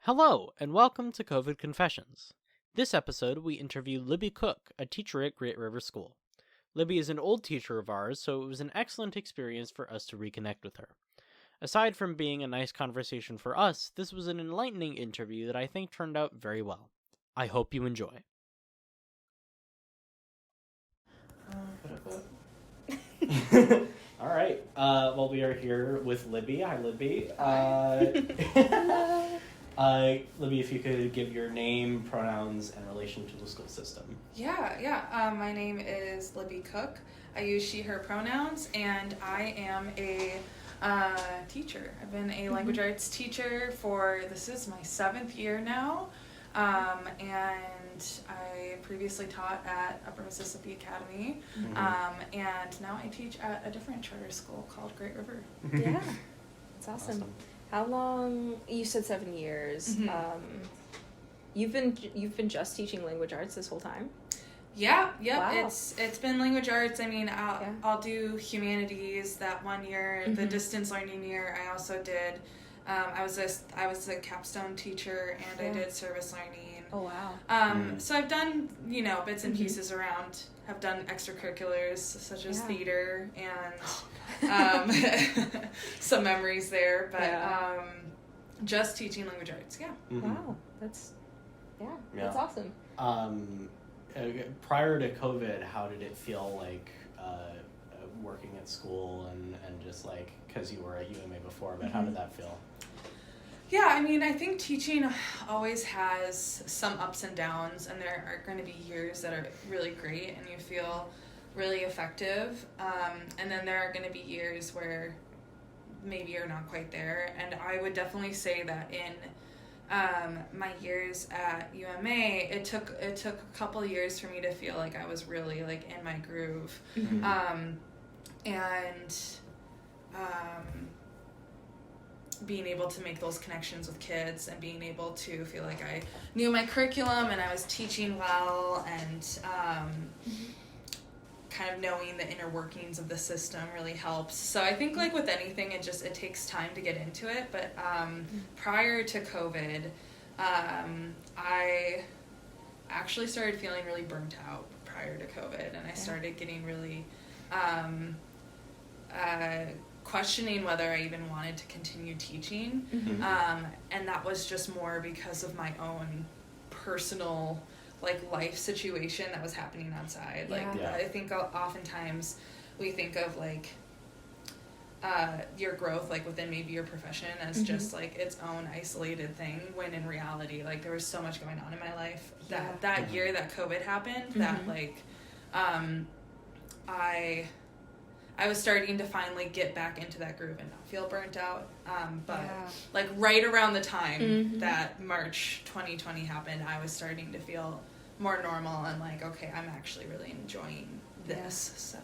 Hello, and welcome to COVID Confessions. This episode, we interview Libby Cook, a teacher at Great River School. Libby is an old teacher of ours, so it was an excellent experience for us to reconnect with her. Aside from being a nice conversation for us, this was an enlightening interview that I think turned out very well. I hope you enjoy. All right. Well, we are here with Libby. Hi, Libby. Libby, if you could give your name, pronouns, and relation to the school system. My name is Libby Cook. I use she, her pronouns, and I am a teacher. I've been a language arts teacher this is my 7th year now, and I previously taught at Upper Mississippi Academy, and now I teach at a different charter school called Great River. Yeah, that's awesome. How long? You said 7 years. You've been just teaching language arts this whole time? Yeah. Wow. It's been language arts. I mean, I'll do humanities that 1 year. The distance learning year, I also did. I was a capstone teacher, and I did service learning. Oh wow. So I've done bits and pieces around. Have done extracurriculars such as theater and some memories there, but just teaching language arts. Yeah. Wow, that's awesome. Prior to COVID, how did it feel like working at school and just like, because you were at UMA before, but how did that feel? Yeah, I mean, I think teaching always has some ups and downs, and there are going to be years that are really great and you feel really effective, and then there are going to be years where maybe you're not quite there. And I would definitely say that in my years at UMA, it took a couple of years for me to feel like I was really like in my groove, being able to make those connections with kids and being able to feel like I knew my curriculum and I was teaching well, and kind of knowing the inner workings of the system really helps. So I think like with anything, it takes time to get into it. But prior to COVID, I actually started feeling really burnt out prior to COVID, and I started getting really questioning whether I even wanted to continue teaching. And that was just more because of my own personal like life situation that was happening outside. I think oftentimes we think of like your growth like within maybe your profession as just like its own isolated thing, when in reality like there was so much going on in my life that year that COVID happened, that like I was starting to finally get back into that groove and not feel burnt out. Like right around the time that March 2020 happened, I was starting to feel more normal and like, okay, I'm actually really enjoying this. So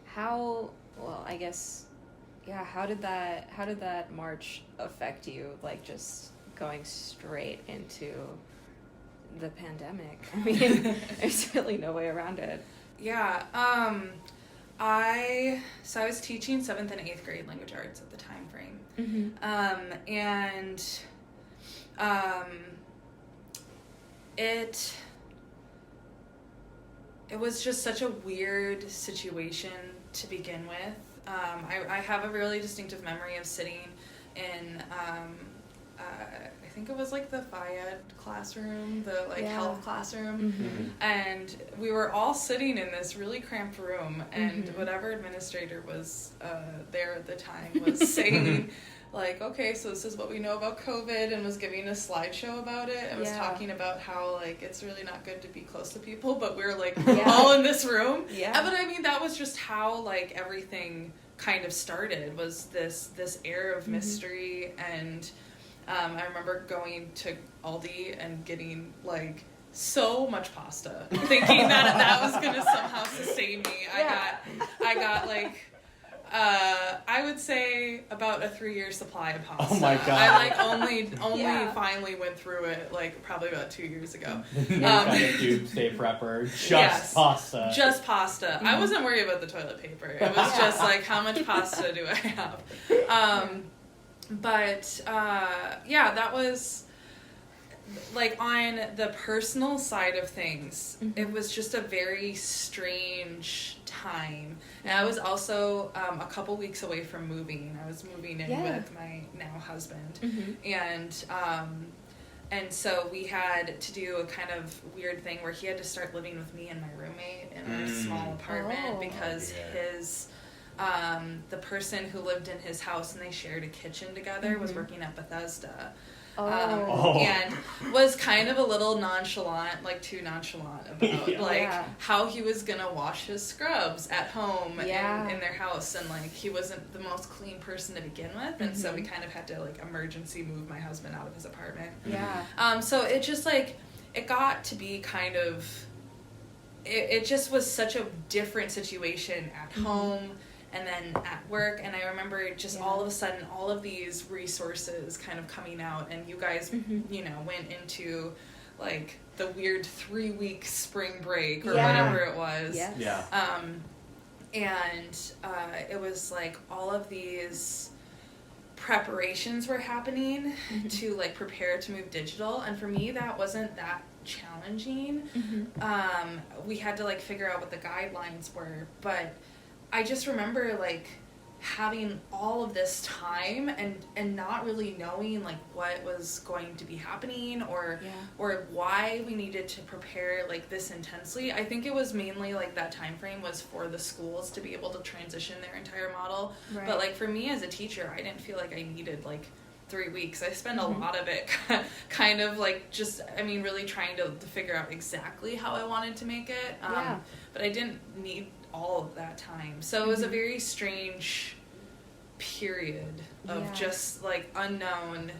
How did that March affect you? Like just going straight into the pandemic. I mean, there's really no way around it. Yeah. I was teaching 7th and 8th grade language arts at the time frame. It was just such a weird situation to begin with. I have a really distinctive memory of sitting in I think it was like the FIAD classroom, the health classroom, and we were all sitting in this really cramped room, and whatever administrator was there at the time was saying like, okay, so this is what we know about COVID, and was giving a slideshow about it, and was talking about how like it's really not good to be close to people, but we're like all in this room. But I mean, that was just how like everything kind of started, was this air of mystery. And I remember going to Aldi and getting like so much pasta, thinking that was gonna somehow sustain me. I got like I would say about a 3-year supply of pasta. Oh my god! I like only finally went through it like probably about 2 years ago. Kind of doomsday prepper, pasta. Just pasta. I wasn't worried about the toilet paper. It was just like, how much pasta do I have? But yeah, that was like on the personal side of things. It was just a very strange time, and I was also a couple weeks away from moving. I was moving in with my now husband, and so we had to do a kind of weird thing where he had to start living with me and my roommate in our small apartment because his the person who lived in his house and they shared a kitchen together was working at Bethesda. And was kind of a little nonchalant, like too nonchalant about how he was gonna wash his scrubs at home in their house, and like he wasn't the most clean person to begin with, and so we kind of had to like emergency move my husband out of his apartment. So it just like it got to be kind of it just was such a different situation at home and then at work, and I remember just all of a sudden all of these resources kind of coming out, and you guys you know went into like the weird 3-week spring break or whatever it was, and it was like all of these preparations were happening to like prepare to move digital, and for me that wasn't that challenging. We had to like figure out what the guidelines were, but I just remember like having all of this time and not really knowing like what was going to be happening or why we needed to prepare like this intensely. I think it was mainly like that time frame was for the schools to be able to transition their entire model. But like for me as a teacher, I didn't feel like I needed like 3 weeks. I spent a lot of it kind of like just, I mean, really trying to figure out exactly how I wanted to make it. But I didn't need all of that time. So it was a very strange period of just like unknown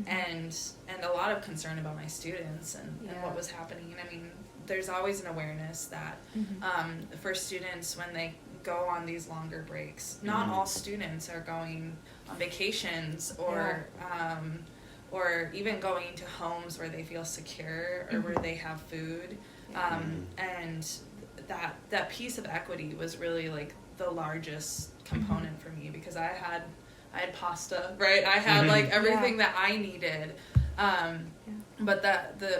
and a lot of concern about my students and what was happening. I mean, there's always an awareness that for students when they go on these longer breaks, not all students are going on vacations or even going to homes where they feel secure or where they have food. And that piece of equity was really like the largest component for me, because I had pasta, right? I had like everything that I needed. But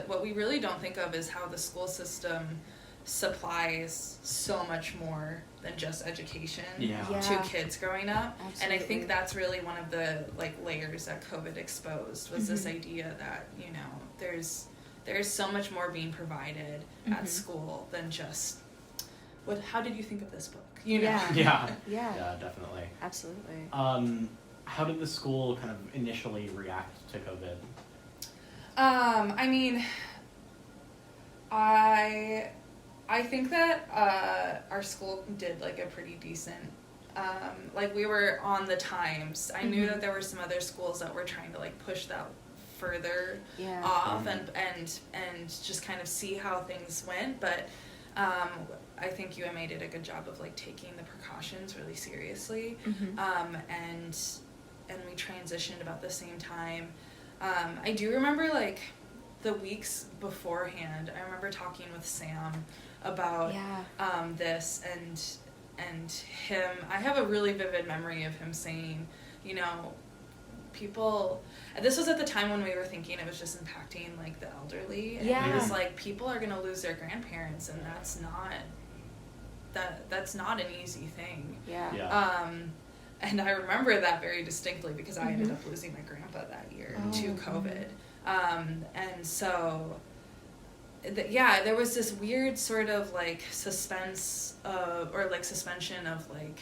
what we really don't think of is how the school system supplies so much more than just education to kids growing up. Absolutely. And I think that's really one of the like layers that COVID exposed was this idea that, you know, there's so much more being provided at school than just how did you think of this book? You know? Yeah, definitely. Absolutely. How did the school kind of initially react to COVID? I mean, I think that our school did like a pretty decent, like we were on the times. I knew that there were some other schools that were trying to like push that further off and just kind of see how things went, but I think UMA did a good job of like taking the precautions really seriously, and we transitioned about the same time. I do remember like the weeks beforehand, I remember talking with Sam about this and him. I have a really vivid memory of him saying, you know, people, this was at the time when we were thinking it was just impacting like the elderly, and it was like people are gonna lose their grandparents, and that's not an easy thing. And I remember that very distinctly because I ended up losing my grandpa that year to COVID. And so there was this weird sort of like suspense or like suspension of like,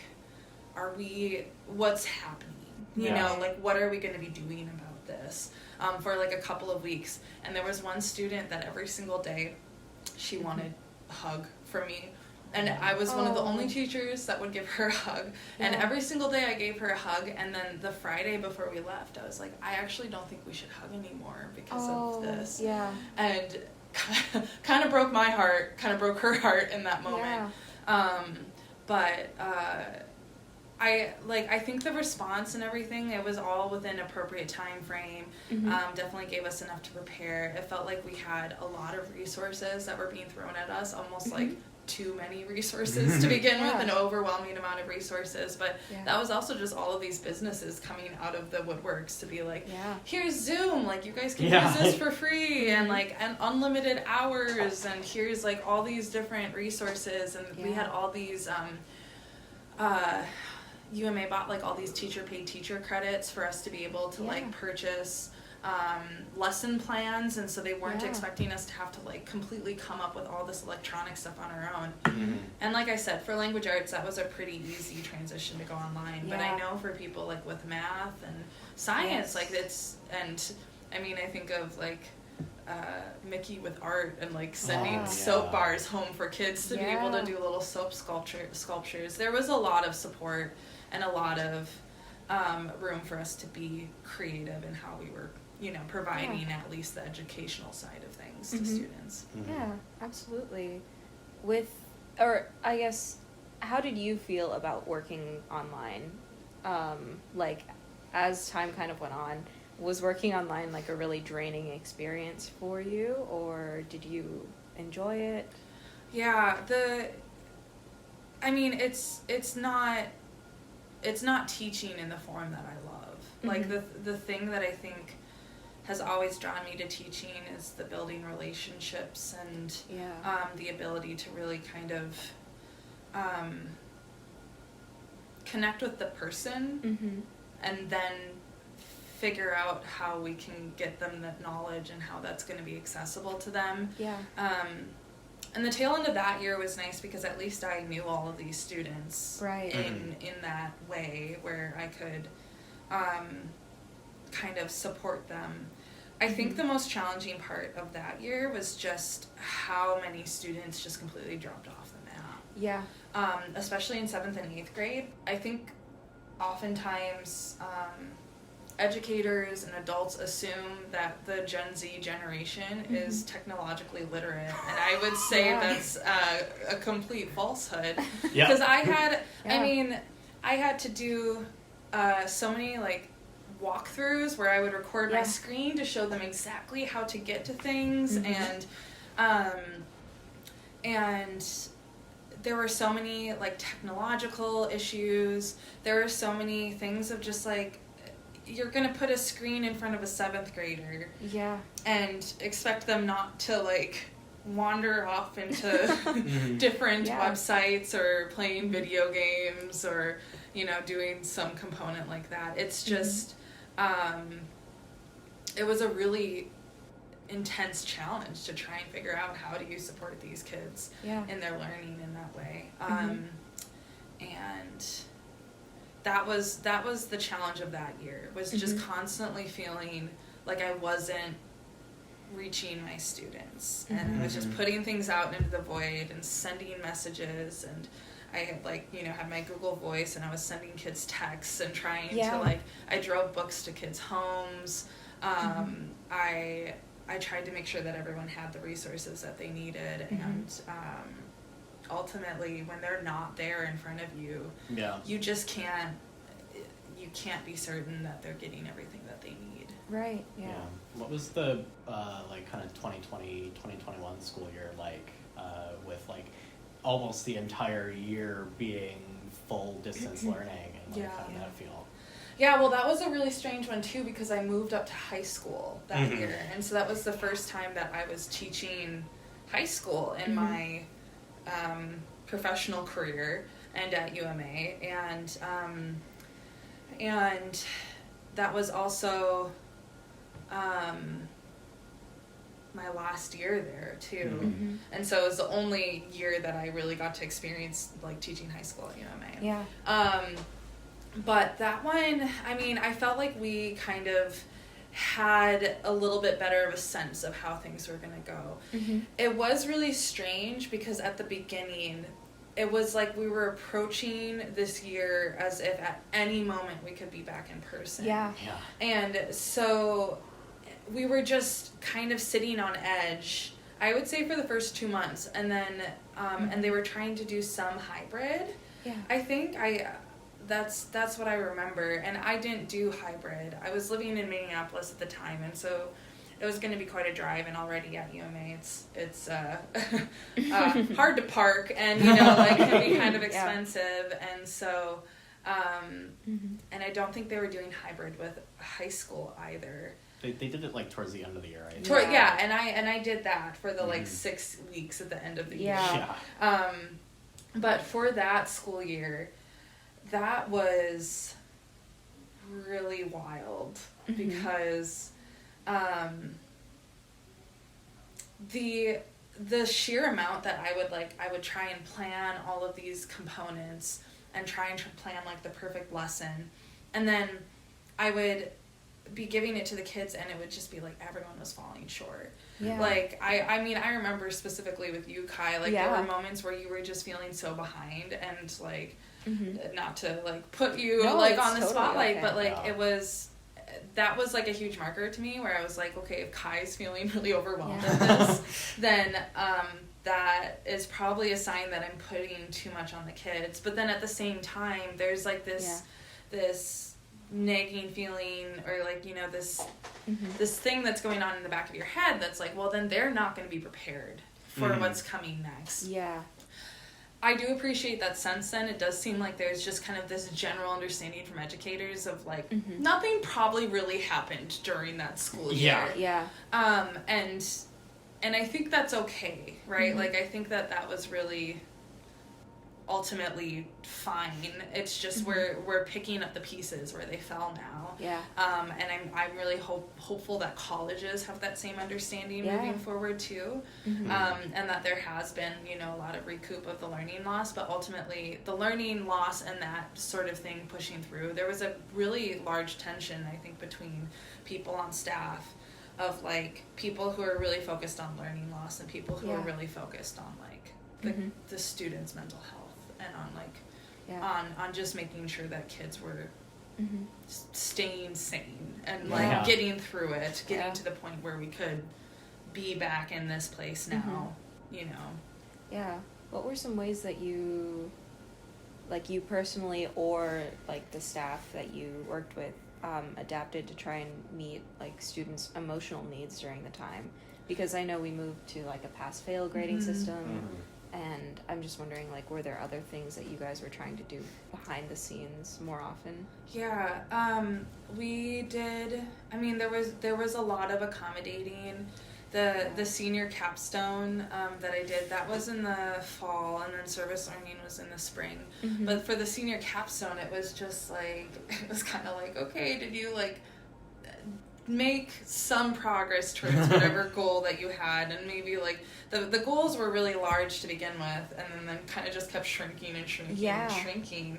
what's happening? You know, like what are we going to be doing about this for like a couple of weeks? And there was one student that every single day she wanted a hug from me. And I was one of the only teachers that would give her a hug. And every single day I gave her a hug. And then the Friday before we left, I was like, I actually don't think we should hug anymore because of this. And kind of broke my heart, kind of broke her heart in that moment. But I think the response and everything, it was all within appropriate time frame. Definitely gave us enough to prepare. It felt like we had a lot of resources that were being thrown at us, almost like too many resources to begin with, an overwhelming amount of resources. But that was also just all of these businesses coming out of the woodworks to be like, here's Zoom, like you guys can use this for free, and like and unlimited hours, and here's like all these different resources, and we had all these UMA bought like all these paid teacher credits for us to be able to like purchase lesson plans, and so they weren't expecting us to have to like completely come up with all this electronic stuff on our own. And like I said, for language arts that was a pretty easy transition to go online, but I know for people like with math and science, like it's, and I mean I think of like Mickey with art and like sending soap bars home for kids to be able to do little soap sculptures. There was a lot of support and a lot of room for us to be creative in how we were, you know, providing at least the educational side of things to students. Yeah, absolutely. Or I guess, how did you feel about working online? Like, as time kind of went on, was working online like a really draining experience for you, or did you enjoy it? Yeah, I mean, it's not teaching in the form that I love. Like the thing that I think has always drawn me to teaching is the building relationships and the ability to really kind of connect with the person and then figure out how we can get them that knowledge and how that's going to be accessible to them. And the tail end of that year was nice because at least I knew all of these students in that way where I could kind of support them. I think the most challenging part of that year was just how many students just completely dropped off the map. Especially in 7th and 8th grade. I think oftentimes educators and adults assume that the Gen Z generation is technologically literate, and I would say that's a complete falsehood. Because I had to do so many like walkthroughs where I would record my screen to show them exactly how to get to things, and there were so many like technological issues. There were so many things of just like, you're gonna put a screen in front of a 7th grader and expect them not to like wander off into different websites or playing video games or, you know, doing some component like that. It's just it was a really intense challenge to try and figure out how do you support these kids in their learning in that way. And that was the challenge of that year, was just constantly feeling like I wasn't reaching my students, and I was just putting things out into the void and sending messages, and I had like, you know, had my Google Voice and I was sending kids texts and trying to like, I drove books to kids' homes. I tried to make sure that everyone had the resources that they needed, and ultimately when they're not there in front of you, you just can't be certain that they're getting everything that they need. Right. What was the like kind of 2020 2021 school year like, with like almost the entire year being full distance learning, and like how did that feel? Yeah, well, that was a really strange one too, because I moved up to high school that year, and so that was the first time that I was teaching high school in my professional career and at UMA, and that was also my last year there too, and so it was the only year that I really got to experience like teaching high school at UMA. But that one, I mean, I felt like we kind of had a little bit better of a sense of how things were going to go. It was really strange because at the beginning, it was like we were approaching this year as if at any moment we could be back in person. And so we were just kind of sitting on edge, I would say, for the first 2 months. And then, and they were trying to do some hybrid. I think that's what I remember. And I didn't do hybrid. I was living in Minneapolis at the time, and so it was going to be quite a drive, and already at UMA it's hard to park, and like can be kind of expensive, and so and I don't think they were doing hybrid with high school either. They did it like towards the end of the year, right? And I did that for the like 6 weeks at the end of the year. But for that school year, that was really wild because the sheer amount that I would try and plan all of these components and try and plan like the perfect lesson, and then I would be giving it to the kids and it would just be like everyone was falling short. Like I mean I remember specifically with you, Kai, like there were moments where you were just feeling so behind, and like not to like put you like on the totally spotlight, but like that was like a huge marker to me where I was like, okay, if Kai's feeling really overwhelmed at this, then that is probably a sign that I'm putting too much on the kids. But then at the same time, there's like this nagging feeling, or like this thing that's going on in the back of your head that's like, well, then they're not going to be prepared for what's coming next. I do appreciate that since then it does seem like there's just kind of this general understanding from educators of like nothing probably really happened during that school year. And I think that's okay, right? Like I think that was really ultimately fine. It's just we're picking up the pieces where they fell now. And I'm really hopeful that colleges have that same understanding moving forward too. And that there has been, a lot of recoup of the learning loss, but ultimately the learning loss and that sort of thing pushing through, there was a really large tension, I think, between people on staff of like people who are really focused on learning loss and people who are really focused on like the students' mental health and on like on just making sure that kids were staying sane and like getting through it, getting to the point where we could be back in this place now, What were some ways that you personally or like the staff that you worked with adapted to try and meet like students' emotional needs during the time? Because I know we moved to like a pass-fail grading system, and I'm just wondering, like, were there other things that you guys were trying to do behind the scenes more often? We did. I mean, there was a lot of accommodating. The senior capstone that I did, that was in the fall, and then service learning was in the spring. But for the senior capstone, it was just like, it was kind of like, okay, did you like make some progress towards whatever goal that you had? And maybe like the goals were really large to begin with, and then kind of just kept shrinking and shrinking and shrinking.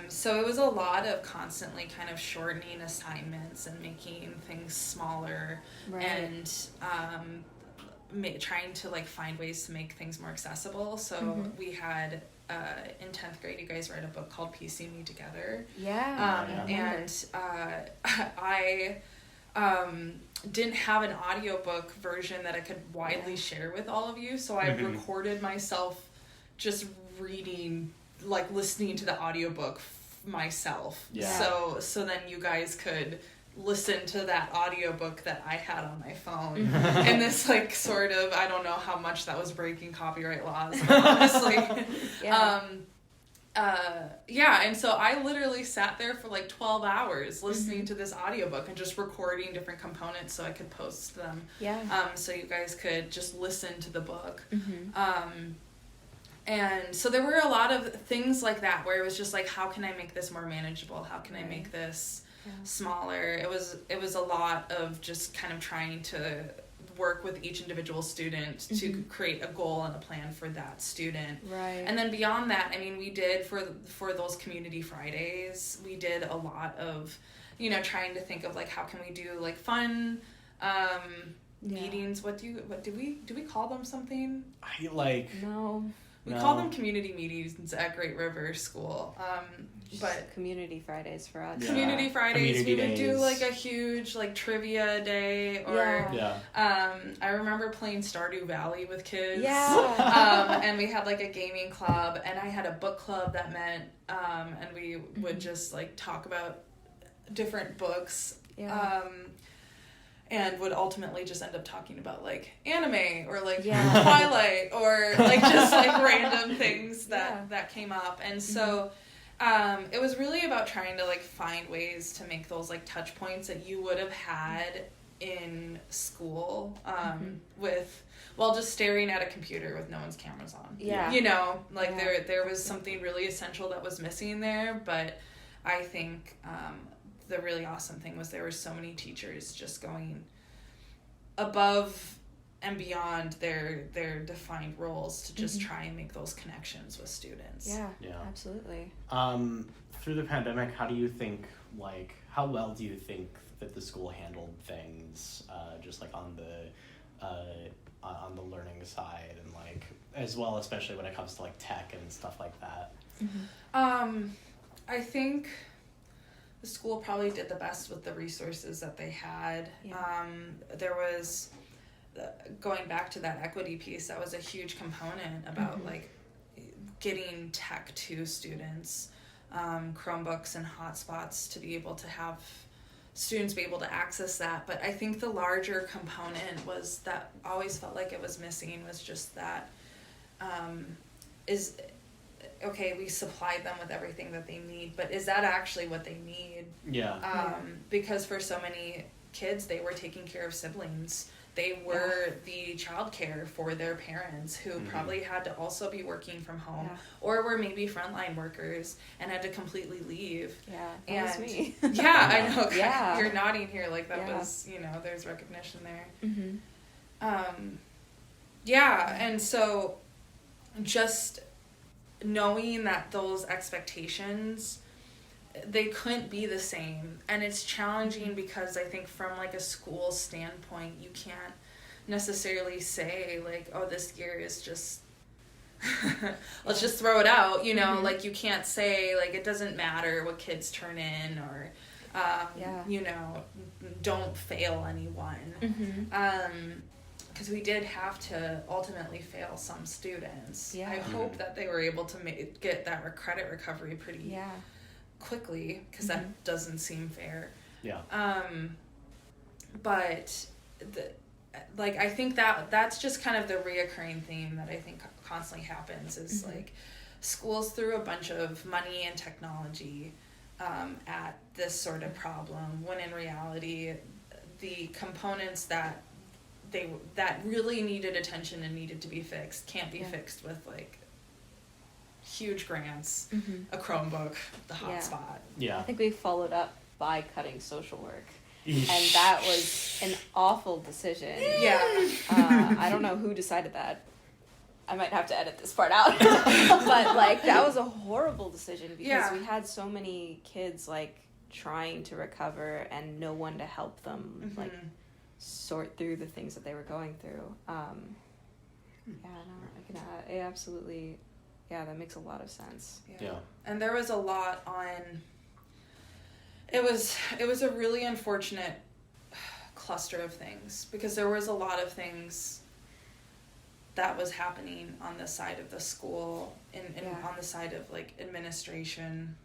So it was a lot of constantly kind of shortening assignments and making things smaller, and trying to like find ways to make things more accessible. So we had in 10th grade, you guys read a book called PC Me Together. I didn't have an audiobook version that I could widely share with all of you, so I recorded myself just reading, like listening to the audiobook myself. So then you guys could listen to that audiobook that I had on my phone. And this like sort of, I don't know how much that was breaking copyright laws, honestly. And so I literally sat there for like 12 hours listening to this audiobook and just recording different components so I could post them. So you guys could just listen to the book. And so there were a lot of things like that where it was just like, how can I make this more manageable? How can I make this smaller? It was a lot of just kind of trying to work with each individual student to create a goal and a plan for that student. And then beyond that, I mean, we did for those community Fridays, we did a lot of, trying to think of like, how can we do like fun meetings? Do we call them something? We call them community meetings at Great River School. But community Fridays for us. Community Fridays, we would do like a huge like trivia day, or I remember playing Stardew Valley with kids. And we had like a gaming club, and I had a book club that meant and we would just like talk about different books. Yeah. And would ultimately just end up talking about like anime or like Yeah. Twilight or like just like random things that came up. And so it was really about trying to like find ways to make those like touch points that you would have had in school with while just staring at a computer with no one's cameras on. Yeah. You know, like there was something really essential that was missing there, but I think the really awesome thing was there were so many teachers just going above and beyond their defined roles to just try and make those connections with students. Yeah. Yeah. Absolutely. Through the pandemic, how well do you think that the school handled things, just like on the learning side and like as well, especially when it comes to like tech and stuff like that? I think the school probably did the best with the resources that they had. Yeah. There was, going back to that equity piece, that was a huge component about like getting tech to students, Chromebooks and hotspots to be able to have students be able to access that. But I think the larger component was that always felt like it was missing was just that okay, we supplied them with everything that they need, but is that actually what they need? Yeah. Because for so many kids, they were taking care of siblings. They were the childcare for their parents who probably had to also be working from home or were maybe frontline workers and had to completely leave. Yeah, that was me. Yeah, I know. Yeah. You're nodding here like that was, there's recognition there. And so just knowing that those expectations, they couldn't be the same, and it's challenging because I think from like a school standpoint you can't necessarily say like, oh, this year is just let's just throw it out, like you can't say like it doesn't matter what kids turn in or don't fail anyone. Because we did have to ultimately fail some students. I hope that they were able to get that credit recovery pretty quickly, because that doesn't seem fair. Yeah. But I think that's just kind of the reoccurring theme that I think constantly happens is like schools threw a bunch of money and technology at this sort of problem, when in reality the components that really needed attention and needed to be fixed can't be fixed with like huge grants, a Chromebook, the hotspot. I think we followed up by cutting social work, and that was an awful decision. I don't know who decided that. I might have to edit this part out. But like that was a horrible decision because we had so many kids like trying to recover and no one to help them like sort through the things that they were going through. Absolutely. Yeah, that makes a lot of sense. Yeah. And there was a lot on, it was a really unfortunate cluster of things, because there was a lot of things that was happening on the side of the school and on the side of like administration.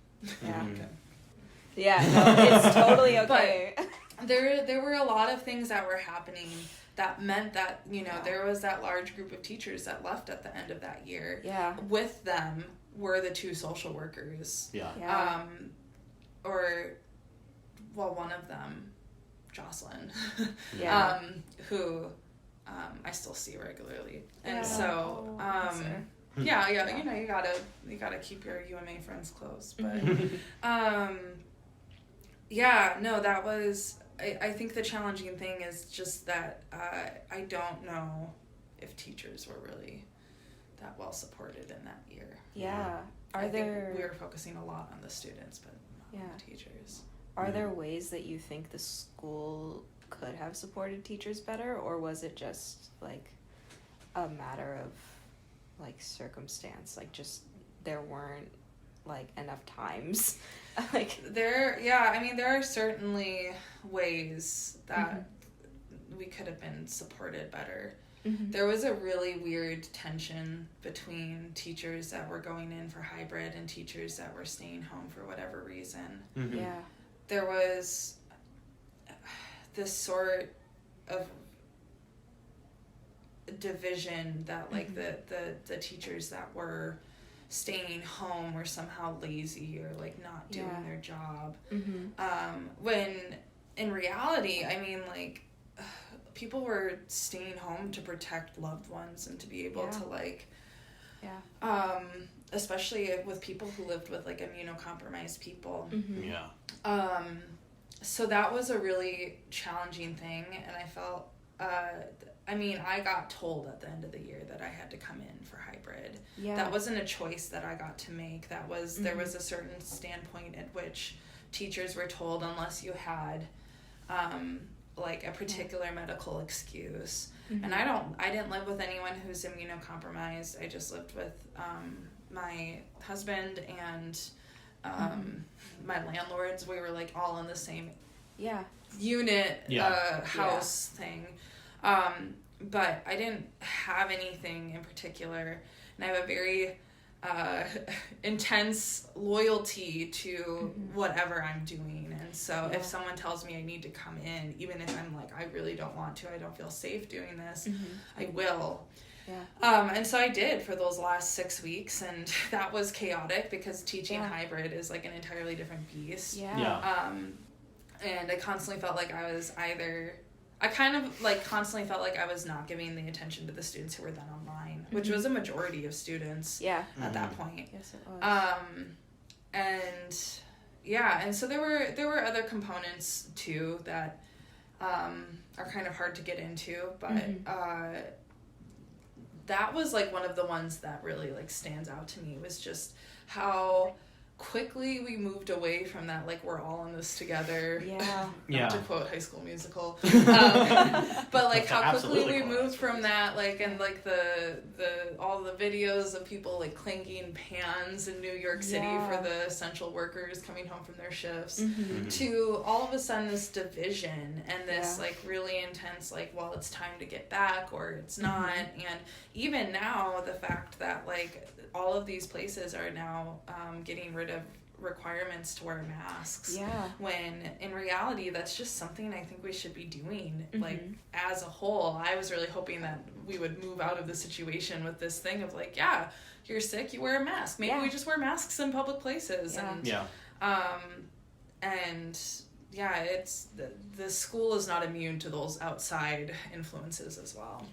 Yeah, no, it's totally okay. But there were a lot of things that were happening that meant that, there was that large group of teachers that left at the end of that year. Yeah. With them were the 2 social workers. One of them, Jocelyn, who I still see regularly. And so, you gotta keep your UMA friends close. But, that was, I think the challenging thing is just that I don't know if teachers were really that well supported in that year. Yeah. I think we were focusing a lot on the students, but not on the teachers. Are there ways that you think the school could have supported teachers better, or was it just like a matter of like circumstance, like just there weren't like enough times? There are certainly ways that we could have been supported better. There was a really weird tension between teachers that were going in for hybrid and teachers that were staying home for whatever reason. there was this sort of division that like the teachers that were staying home were somehow lazy or like not doing their job. When in reality, I mean, like, people were staying home to protect loved ones and to be able to like especially with people who lived with like immunocompromised people. So that was a really challenging thing, and I felt I mean, I got told at the end of the year that I had to come in for hybrid. That wasn't a choice that I got to make. That was there was a certain standpoint at which teachers were told, unless you had like a particular medical excuse. And I didn't live with anyone who's immunocompromised. I just lived with my husband and my landlords. We were like all in the same unit house thing. But I didn't have anything in particular, and I have a very intense loyalty to whatever I'm doing. And so if someone tells me I need to come in, even if I'm like, I really don't want to, I don't feel safe doing this, I will. And so I did for those last 6 weeks, and that was chaotic because teaching hybrid is like an entirely different beast. And I constantly felt like I was constantly felt like I was not giving the attention to the students who were then online, which was a majority of students at that point. Yes, it was. And so there were other components too that are kind of hard to get into, but that was like one of the ones that really like stands out to me, was just how quickly we moved away from that, like, we're all in this together, not to quote High School Musical, but like how quickly we moved from that, like, and like the all the videos of people like clinking pans in New York City for the essential workers coming home from their shifts, to all of a sudden this division and this like really intense, like, well, it's time to get back or it's not. And even now, the fact that like all of these places are now getting rid of requirements to wear masks, when in reality that's just something I think we should be doing, like, as a whole. I was really hoping that we would move out of the situation with this thing of like, you're sick, you wear a mask, maybe we just wear masks in public places. It's the school is not immune to those outside influences as well.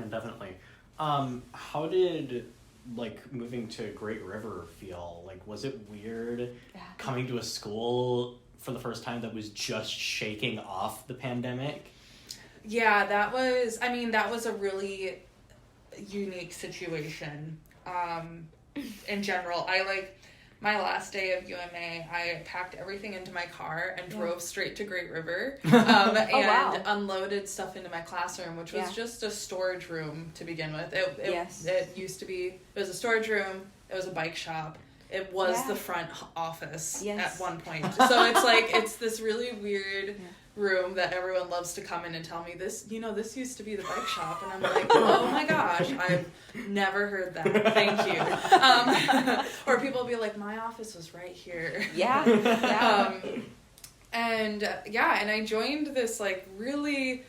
Definitely. How did like moving to Great River feel? Like, was it weird coming to a school for the first time that was just shaking off the pandemic? That was a really unique situation. In general, my last day of UMA, I packed everything into my car and drove straight to Great River, and unloaded stuff into my classroom, which was just a storage room to begin with. It used to be, it was a storage room, it was a bike shop, it was the front office at one point. So it's like, it's this really weird room that everyone loves to come in and tell me, this used to be the bike shop, and I'm like, oh my gosh, I've never heard that, thank you. Or people will be like, my office was right here. And I joined this like really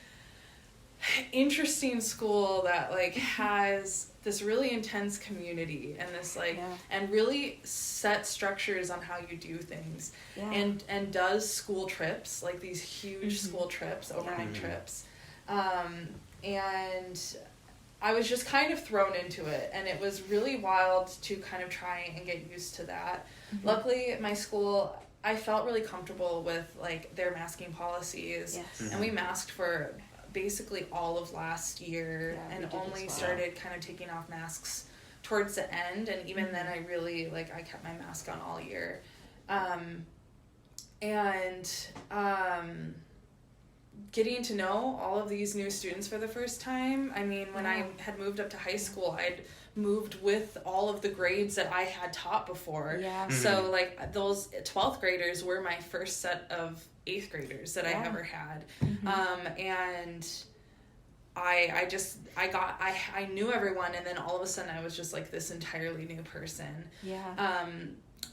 interesting school that like has this really intense community and this like and really set structures on how you do things, and does school trips, like these huge school trips, overnight trips, and I was just kind of thrown into it, and it was really wild to kind of try and get used to that. Luckily, my school, I felt really comfortable with like their masking policies, and we masked for basically all of last year, and only started kind of taking off masks towards the end, and even then I really I kept my mask on all year. Getting to know all of these new students for the first time. I mean, when I had moved up to high school, I'd moved with all of the grades that I had taught before. So like those 12th graders were my first set of 8th graders that I ever had. And I knew everyone, and then all of a sudden I was just like this entirely new person.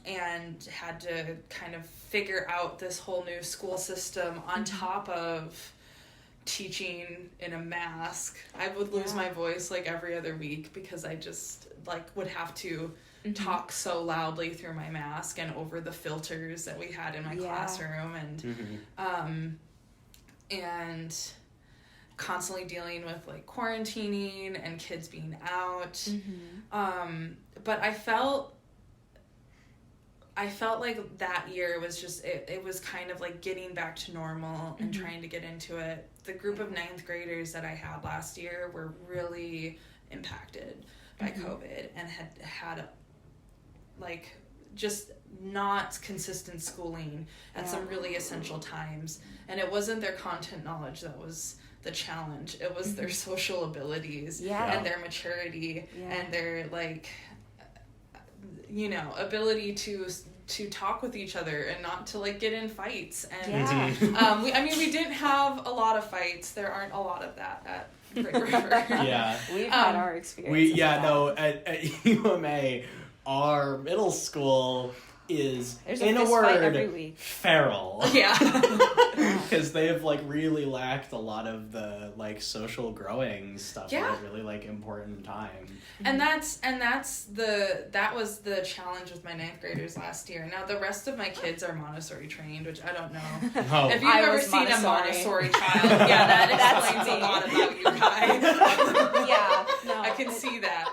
and had to kind of figure out this whole new school system on top of teaching in a mask. I would lose my voice like every other week because I just like would have to talk so loudly through my mask and over the filters that we had in my classroom, and constantly dealing with like quarantining and kids being out. But I felt like that year was just, it was kind of like getting back to normal and trying to get into it. The group of 9th graders that I had last year were really impacted by COVID and had like just not consistent schooling at some really essential times. And it wasn't their content knowledge that was the challenge. It was their social abilities and their maturity and their like, you know, ability to talk with each other and not to like get in fights. And we didn't have a lot of fights. There aren't a lot of that at Great River. We've had our experience. At UMA, our middle school is, there's in a word, fight every week. feral. Because they have like really lacked a lot of the like social growing stuff at a really like important time. And that was the challenge with my 9th graders last year. Now the rest of my kids are Montessori trained, which I don't know. If you've ever seen a Montessori child, that explains a lot about you guys. I can see that.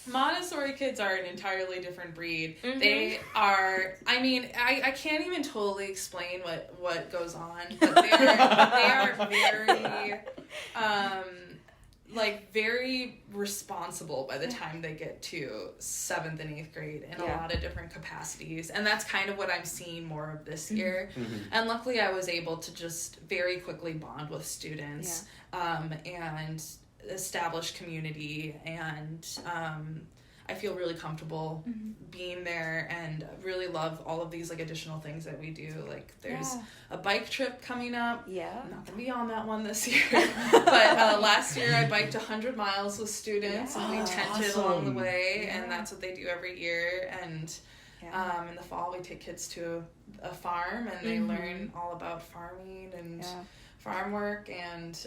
Montessori kids are an entirely different breed. They are, I mean, I can't even totally explain what goes on, but they are very, very responsible by the time they get to 7th and 8th grade in a lot of different capacities. And that's kind of what I'm seeing more of this year. And luckily I was able to just very quickly bond with students and establish community, and I feel really comfortable being there, and really love all of these like additional things that we do. Like there's a bike trip coming up. I'm not gonna be on that one this year, but last year I biked 100 miles with students, and we tented along the way, and that's what they do every year. And in the fall we take kids to a farm, and they learn all about farming and farm work, and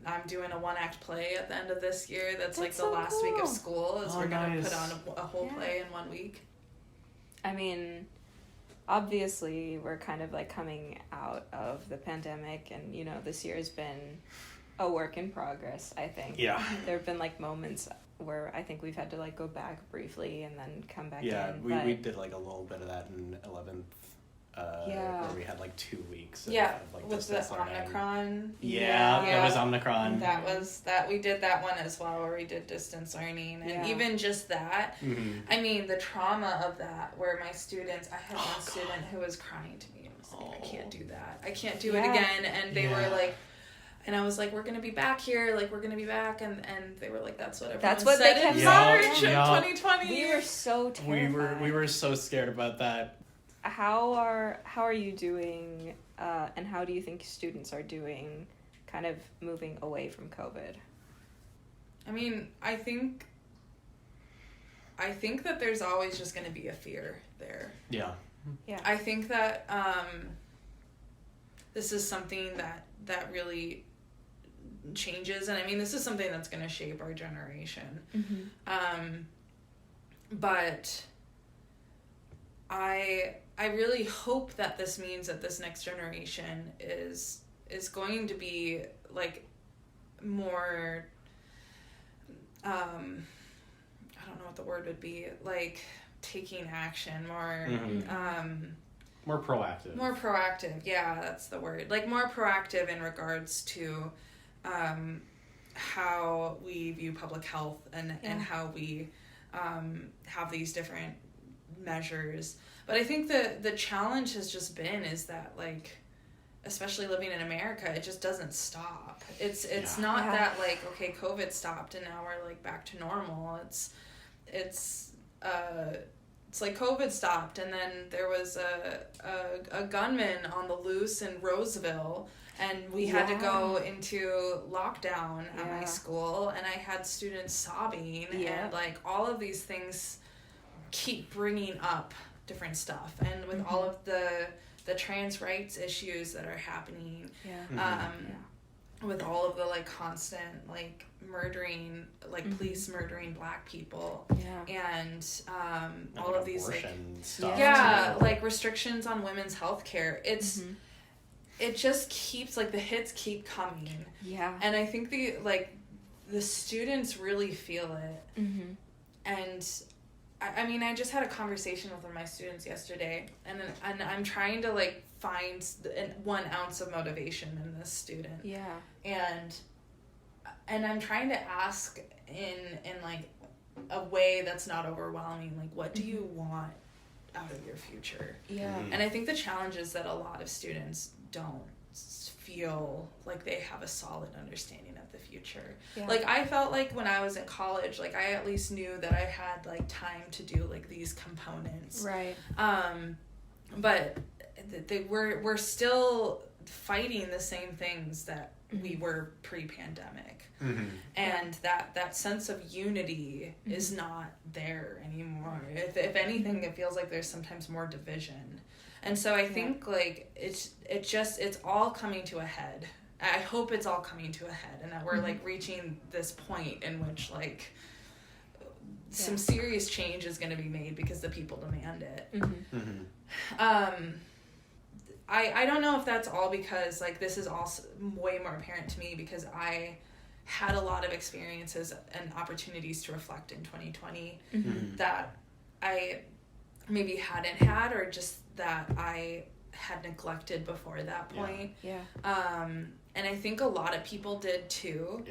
I'm doing a 1-act play at the end of this year. That's like the so last week of school. We're going to put on a whole play in 1 week. I mean, obviously we're kind of like coming out of the pandemic, and you know, this year has been a work in progress, I think. There have been like moments where I think we've had to like go back briefly and then come back in. We did like a little bit of that in 11th. Where we had like 2 weeks of like with the Omicron. That was Omicron. We did that one as well, where we did distance learning, and even just that, I mean, the trauma of that, where my students, I had one student who was crying to me and was like, I can't do that, I can't do it again, and they were like, and I was like, we're gonna be back here, like we're gonna be back, and they were like, that's what everyone said in March of 2020. We were so terrified. We were so scared about that. How are you doing, and how do you think students are doing, kind of moving away from COVID? I mean, I think that there's always just going to be a fear there. I think that this is something that really changes, and I mean, this is something that's going to shape our generation. But I really hope that this means that this next generation is going to be like more, I don't know what the word would be, like taking action, more proactive. More proactive, yeah, that's the word. Like more proactive in regards to how we view public health and how we have these different measures. But I think the challenge has just been is that, like, especially living in America, it just doesn't stop. It's not that like, okay, COVID stopped and now we're like back to normal. It's like COVID stopped, and then there was a gunman on the loose in Roseville, and we had to go into lockdown at my school, and I had students sobbing, and like all of these things keep bringing up different stuff, and with all of the trans rights issues that are happening, with all of the like constant like murdering, like police murdering Black people, and all of these like stuff like restrictions on women's health care. It's it just keeps like the hits keep coming, and I think the students really feel it. And I mean, I just had a conversation with one of my students yesterday, and I'm trying to like find 1 ounce of motivation in this student. And I'm trying to ask in like a way that's not overwhelming, like, what do you want out of your future? And I think the challenge is that a lot of students don't feel like they have a solid understanding of the future. Like, I felt like when I was in college, like, I at least knew that I had like time to do like these components, but we're still fighting the same things that we were pre-pandemic, and that sense of unity is not there anymore. If anything, it feels like there's sometimes more division. And so I think like it's all coming to a head. I hope it's all coming to a head, and that we're like reaching this point in which like some serious change is going to be made because the people demand it. I don't know if that's all because like this is also way more apparent to me because I had a lot of experiences and opportunities to reflect in 2020 that I maybe hadn't had, or just that I had neglected before that point. And I think a lot of people did too.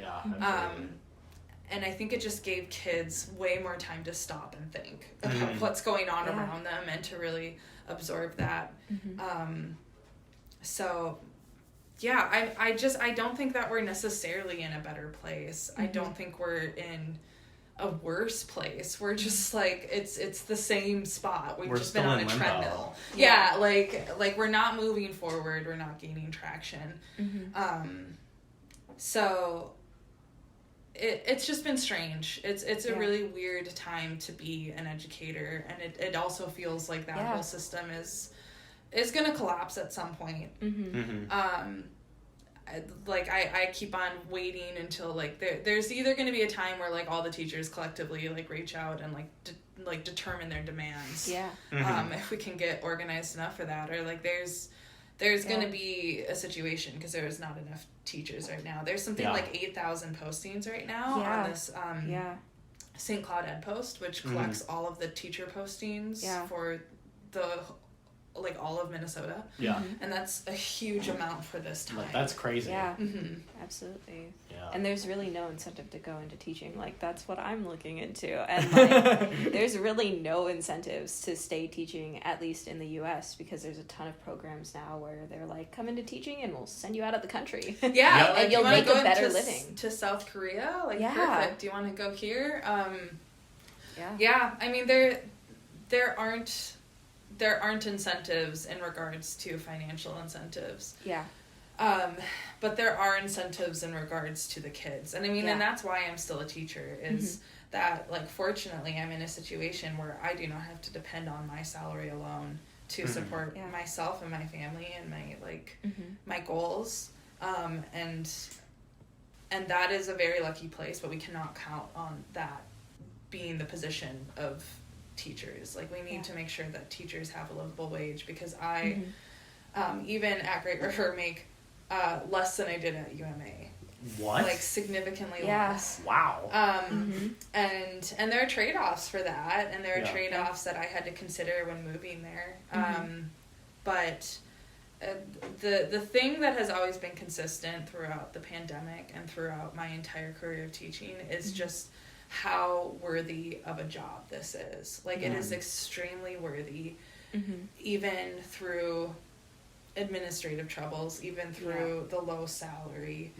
And I think it just gave kids way more time to stop and think about what's going on around them and to really absorb that. So I don't think that we're necessarily in a better place. I don't think we're in a worse place. We're just like it's the same spot. We're just been on a treadmill. Like we're not moving forward. We're not gaining traction. So it's just been strange. It's a really weird time to be an educator, and it also feels like that whole system is going to collapse at some point. I keep on waiting until like there's either going to be a time where like all the teachers collectively like reach out and like determine their demands. If we can get organized enough for that, or like there's going to be a situation because there's not enough teachers right now. There's something like 8,000 postings right now on this St. Cloud Ed Post, which collects all of the teacher postings for the like all of Minnesota. And that's a huge amount for this time. That's crazy. Absolutely. Yeah. And there's really no incentive to go into teaching. Like, that's what I'm looking into. And like there's really no incentives to stay teaching, at least in the US, because there's a ton of programs now where they're like, come into teaching and we'll send you out of the country. Like, and you'll make a better living. To South Korea? Like, perfect. Do you want to go here? I mean, there aren't incentives in regards to financial incentives. But there are incentives in regards to the kids. And I mean, and that's why I'm still a teacher, is that, like, fortunately I'm in a situation where I do not have to depend on my salary alone to support myself and my family and my, like, my goals. And that is a very lucky place, but we cannot count on that being the position of teachers. Like, we need to make sure that teachers have a livable wage, because I even at Great River make less than I did at UMA. What? Like, significantly less. Wow. And there are trade-offs for that, and there are trade-offs that I had to consider when moving there. But the thing that has always been consistent throughout the pandemic and throughout my entire career of teaching is just how worthy of a job this is. Like, it is extremely worthy, even through administrative troubles, even through the low salary,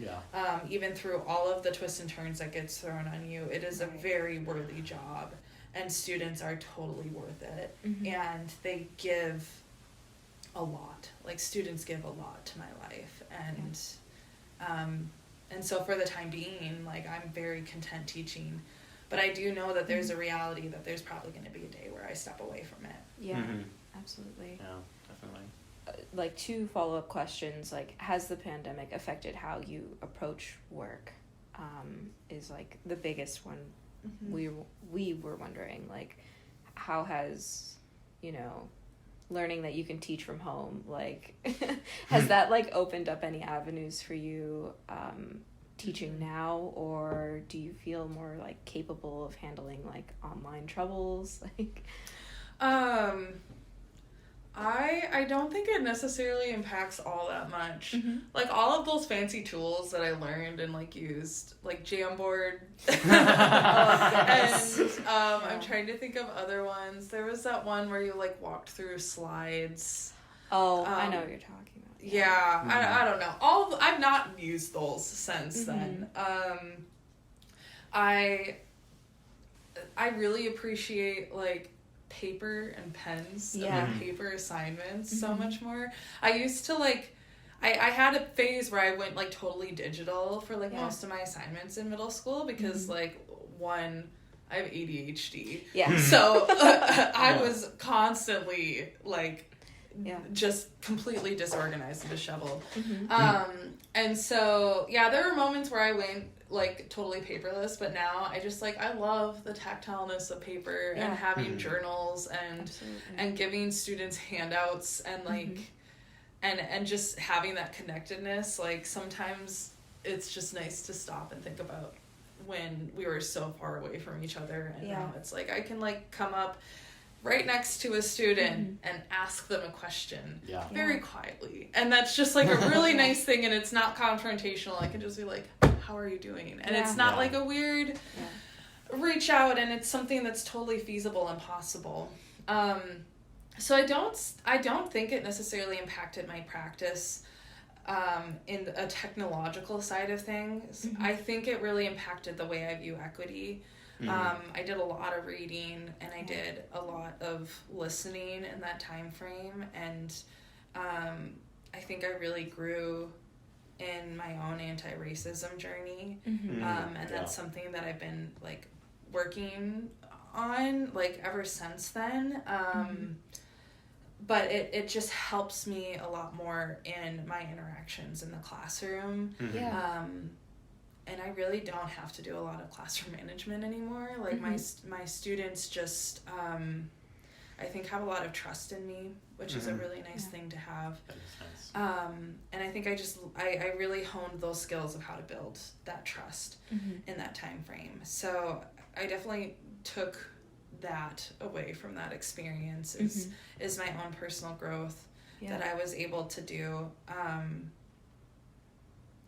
even through all of the twists and turns that gets thrown on you. It is a very worthy job, and students are totally worth it. And they give a lot. Like, students give a lot to my life, and so for the time being, like, I'm very content teaching. but I do know that there's a reality that there's probably going to be a day where I step away from it. Yeah, Mm-hmm. absolutely. Yeah, definitely. Like 2 follow-up questions, like has the pandemic affected how you approach work? Is like the biggest one. We were wondering, like, how has, you know, learning that you can teach from home, like, has that like opened up any avenues for you teaching now, or do you feel more like capable of handling like online troubles? Like, I don't think it necessarily impacts all that much. Mm-hmm. Like, all of those fancy tools that I learned and, like, used, like Jamboard. Yes. And I'm trying to think of other ones. There was that one where you, like, walked through slides. I know what you're talking about. Yeah, I don't know. I've not used those since then. I really appreciate, like, paper and pens and like paper assignments so much more. I used to like I had a phase where I went like totally digital for like most of my assignments in middle school because like one, I have ADHD. Yeah. So I was constantly like just completely disorganized and disheveled. And so there were moments where I went like totally paperless, but now I just like I love the tactileness of paper and having journals and giving students handouts and like and just having that connectedness. Like sometimes it's just nice to stop and think about when we were so far away from each other, and now it's like I can like come up right next to a student and ask them a question very quietly, and that's just like a really nice thing, and it's not confrontational. I can just be like, how are you doing? And it's not like a weird reach out, and it's something that's totally feasible and possible. So I don't think it necessarily impacted my practice in a technological side of things. I think it really impacted the way I view equity. I did a lot of reading, and I did a lot of listening in that time frame, and I think I really grew in my own anti-racism journey, and that's something that I've been like working on like ever since then. But it just helps me a lot more in my interactions in the classroom. And I really don't have to do a lot of classroom management anymore. Like my students just, I think, have a lot of trust in me, which is a really nice thing to have. That is nice. And I think I really honed those skills of how to build that trust in that time frame. So I definitely took that away from that experience is my own personal growth that I was able to do.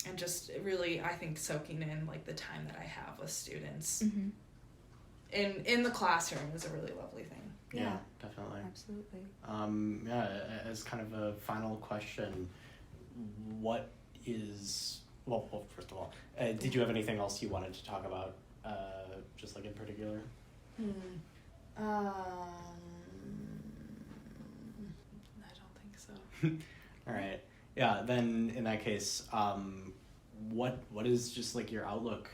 And just really, I think, soaking in like the time that I have with students in the classroom is a really lovely thing. Yeah, definitely. Absolutely. As kind of a final question, what is well first of all, did you have anything else you wanted to talk about, just like in particular? I don't think so. All right. Yeah, then in that case, what is just like your outlook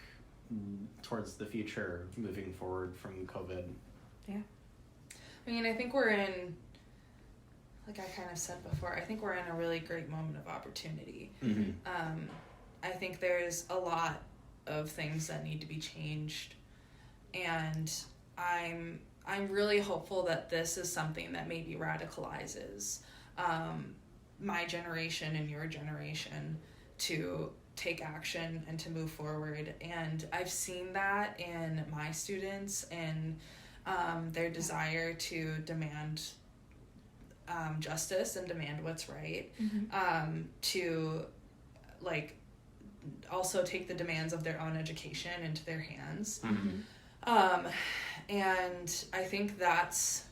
towards the future moving forward from COVID? Yeah. I mean, I think we're in, like I kind of said before, I think we're in a really great moment of opportunity. I think there's a lot of things that need to be changed, and I'm really hopeful that this is something that maybe radicalizes my generation and your generation to take action and to move forward. And I've seen that in my students and their desire to demand justice and demand what's right, to like also take the demands of their own education into their hands. And I think that's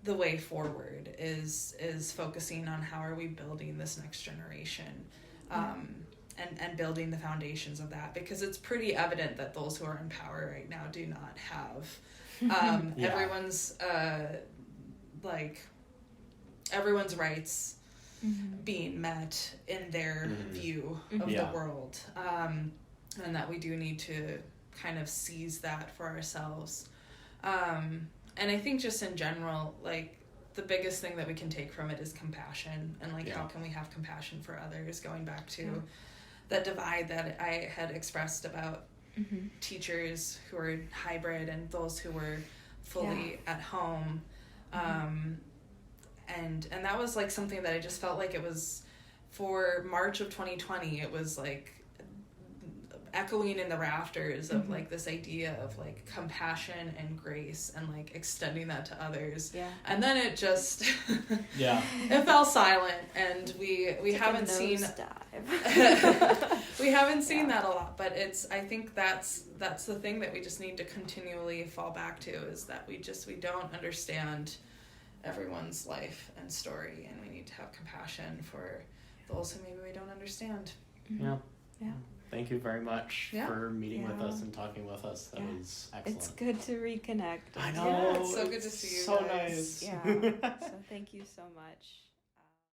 the way forward is focusing on how are we building this next generation, and building the foundations of that, because it's pretty evident that those who are in power right now do not have everyone's rights being met in their view of the world, and that we do need to kind of seize that for ourselves. And I think just in general, like, the biggest thing that we can take from it is compassion, and like, how can we have compassion for others, going back to that divide that I had expressed about teachers who are hybrid and those who were fully at home. And that was like something that I just felt like it was for March of 2020, it was like echoing in the rafters of like this idea of like compassion and grace and like extending that to others. And then it just it fell silent, and we haven't seen we haven't seen that a lot, but I think that's the thing that we just need to continually fall back to, is that we don't understand everyone's life and story, and we need to have compassion for those who maybe we don't understand. Thank you very much for meeting with us and talking with us. That was excellent. It's good to reconnect. I know. It's so good to see you so guys. nice. So thank you so much.